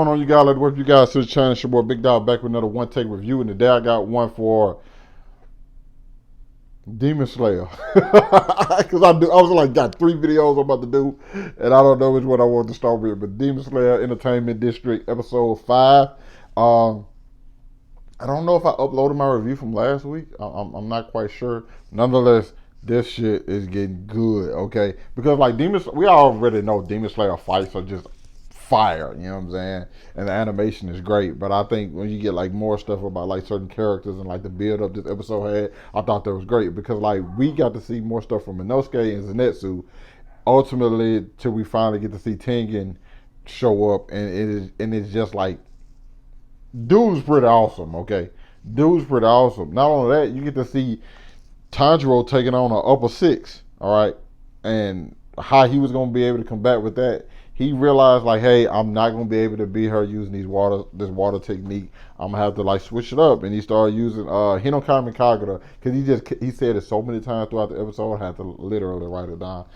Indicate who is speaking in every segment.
Speaker 1: What's going on, you guys? Let's welcome you guys to the channel. It's your boy Big Dog back with another one take review, and today I got one for Demon Slayer. Because I was like, got 3 videos I'm about to do, and I don't know which one I want to start with. But Demon Slayer Entertainment District episode 5. Um, I don't know if I uploaded my review from last week. I'm not quite sure. Nonetheless, this shit is getting good, okay? Because like we already know Demon Slayer fights are just fire, you know what I'm saying? And the animation is great, but I think when you get like more stuff about like certain characters and like the build up this episode had, I thought that was great because like we got to see more stuff from Inosuke and Zenitsu, ultimately till we finally get to see Tengen show up, and it's just like dude's pretty awesome, okay? Dude's pretty awesome. Not only that, you get to see Tanjiro taking on an upper six, all right, and how he was gonna be able to combat with that. He realized like, hey, I'm not gonna be able to beat her using this water technique. I'm gonna have to like switch it up, and he started using Hinokami Kagura because he said it so many times throughout the episode. I had to literally write it down,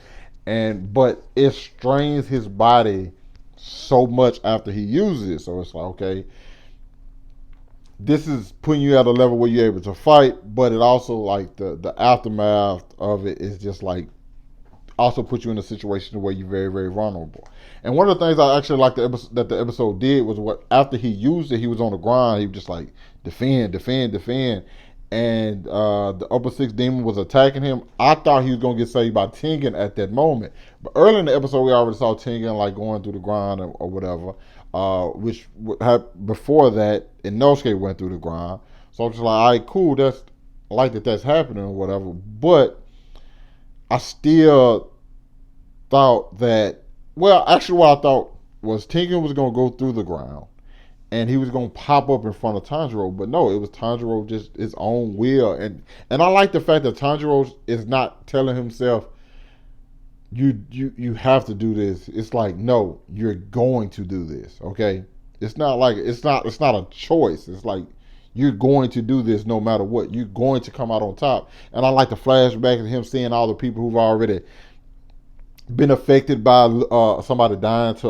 Speaker 1: but it strains his body so much after he uses it. So it's like, okay, this is putting you at a level where you're able to fight, but it also like the aftermath of it is just like also put you in a situation where you're very, very vulnerable. And one of the things I actually liked that the episode did was what after he used it, he was on the ground. He was just like defend, defend, defend, and the upper six demon was attacking him. I thought he was gonna get saved by Tengen at that moment, but early in the episode we already saw Tengen like going through the ground or whatever. Which had before that, Inosuke went through the grind. So I'm just like, all right, cool. I like that's happening or whatever. But I still thought that, well, actually, what I thought was Tengen was gonna go through the ground and he was gonna pop up in front of Tanjiro. But no, it was Tanjiro just his own will, and I like the fact that Tanjiro is not telling himself you have to do this. It's like, no, you're going to do this, okay? It's not like it's not a choice. It's like you're going to do this no matter what. You're going to come out on top. And I like the flashback of him seeing all the people who've already been affected by somebody dying to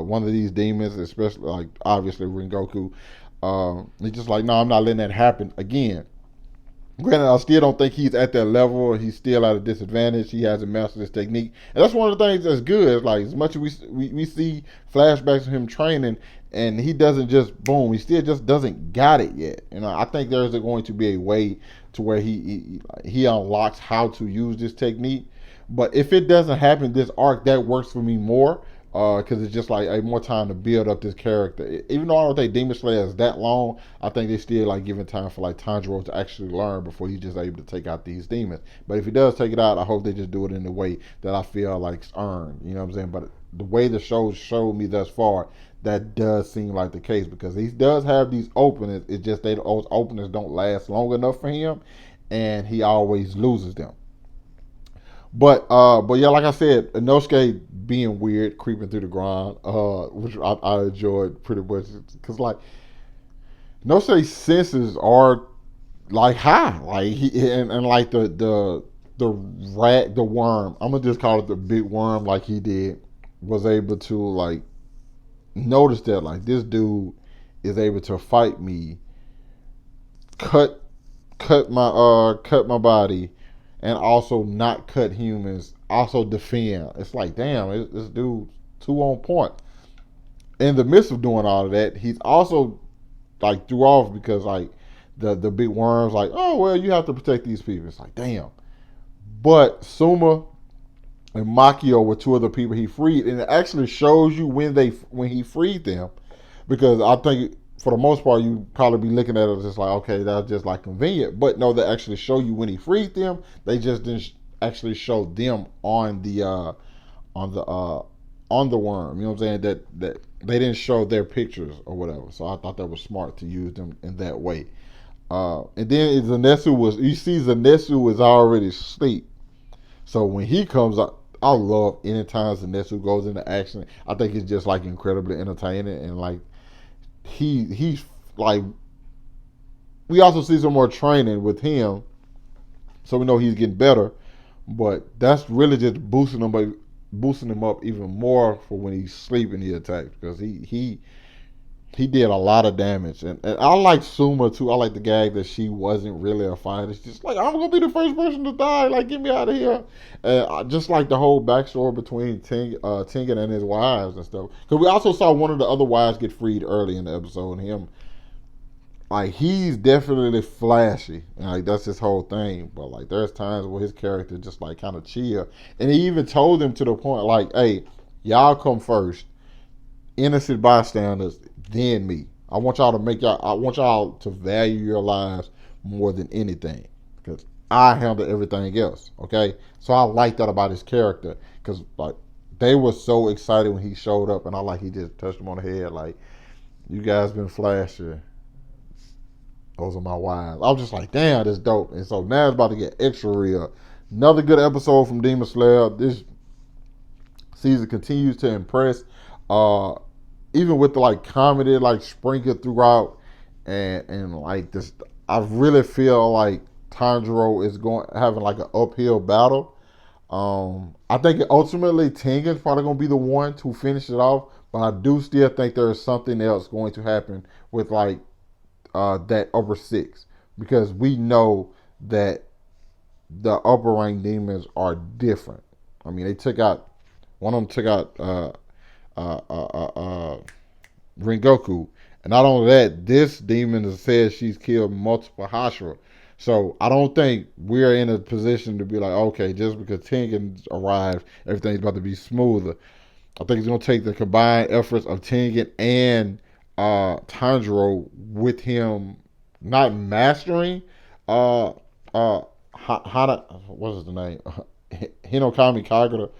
Speaker 1: one of these demons, especially like obviously Rengoku. He's just like, no, I'm not letting that happen again. Granted, I still don't think he's at that level. He's still at a disadvantage. He hasn't mastered his technique, and that's one of the things that's good. It's like as much as we see flashbacks of him training, and he doesn't just boom. He still just doesn't got it yet. And I think there's going to be a way to where he unlocks how to use this technique. But if it doesn't happen this arc, that works for me more because it's just like a more time to build up this character. Even though I don't think Demon Slayer is that long, I think they still like giving time for like Tanjiro to actually learn before he's just able to take out these demons. But if he does take it out, I hope they just do it in the way that I feel like it's earned. You know what I'm saying? But the way the show showed me thus far, that does seem like the case because he does have these openings. It's just those openings don't last long enough for him, and he always loses them. But yeah, like I said, Inosuke being weird, creeping through the ground, which I enjoyed pretty much because like Inosuke's senses are like high, like and like the rat, the worm. I'm gonna just call it the big worm, like he did, was able to like notice that like this dude is able to fight me, cut cut my body, and also not cut humans, also defend. It's like, damn, this dude too on point. In the midst of doing all of that, he's also like threw off because like the big worms like, oh well, you have to protect these people. It's like, damn. But Suma and Makio were two of the people he freed, and it actually shows you when he freed them, because I think for the most part you probably be looking at it just like, okay, that's just like convenient, but no, they actually show you when he freed them. They just didn't actually show them on the on the worm. You know what I'm saying? That they didn't show their pictures or whatever. So I thought that was smart to use them in that way. And then you see Zenitsu is already asleep. So when he comes up, I love anytime Zenitsu goes into action. I think it's just like incredibly entertaining, and like he's like, we also see some more training with him, so we know he's getting better. But that's really just boosting him up even more for when he's sleeping. He attacks because he he did a lot of damage, and I like Suma too. I like the gag that she wasn't really a fighter. She's just like, I'm gonna be the first person to die. Like, get me out of here. And I just like the whole backstory between Tengen and his wives and stuff. Because we also saw one of the other wives get freed early in the episode, and him, like, he's definitely flashy. Like, that's his whole thing. But like, there's times where his character just like kind of chill, and he even told them to the point like, hey, y'all come first, innocent bystanders, then me. I want y'all to value your lives more than anything, because I handle everything else. Okay, so I like that about his character, because like they were so excited when he showed up, and I like he just touched him on the head like, you guys been flashing. Those are my wives. I was just like, damn, that's dope. And so now it's about to get extra real. Another good episode from Demon Slayer. This season continues to impress. Even with the like comedy like sprinkled throughout, and like this, I really feel like Tanjiro is going having like an uphill battle. I think ultimately Tengen's probably gonna be the one to finish it off, but I do still think there is something else going to happen with like that upper six, because we know that the upper rank demons are different. I mean, they took out one of them took out uh, uh, uh, Rengoku. And not only that, this demon says she's killed multiple Hashira. So I don't think we're in a position to be like, okay, just because Tengen arrived, everything's about to be smoother. I think it's going to take the combined efforts of Tengen and Tanjiro, with him not mastering what is the name? Hinokami Kagura,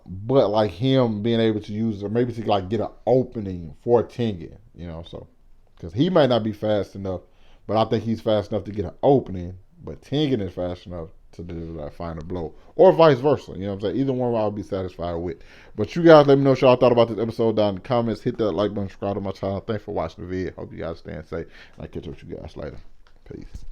Speaker 1: but like him being able to use, or maybe to like get an opening for Tengen, so because he might not be fast enough, but I think he's fast enough to get an opening. But Tengen is fast enough to do that final blow, or vice versa. You know what I'm saying? Either one I'll be satisfied with. But you guys, let me know what y'all thought about this episode down in the comments. Hit that like button, subscribe to my channel. Thanks for watching the video. Hope you guys staying safe. I'll catch up with you guys later. Peace.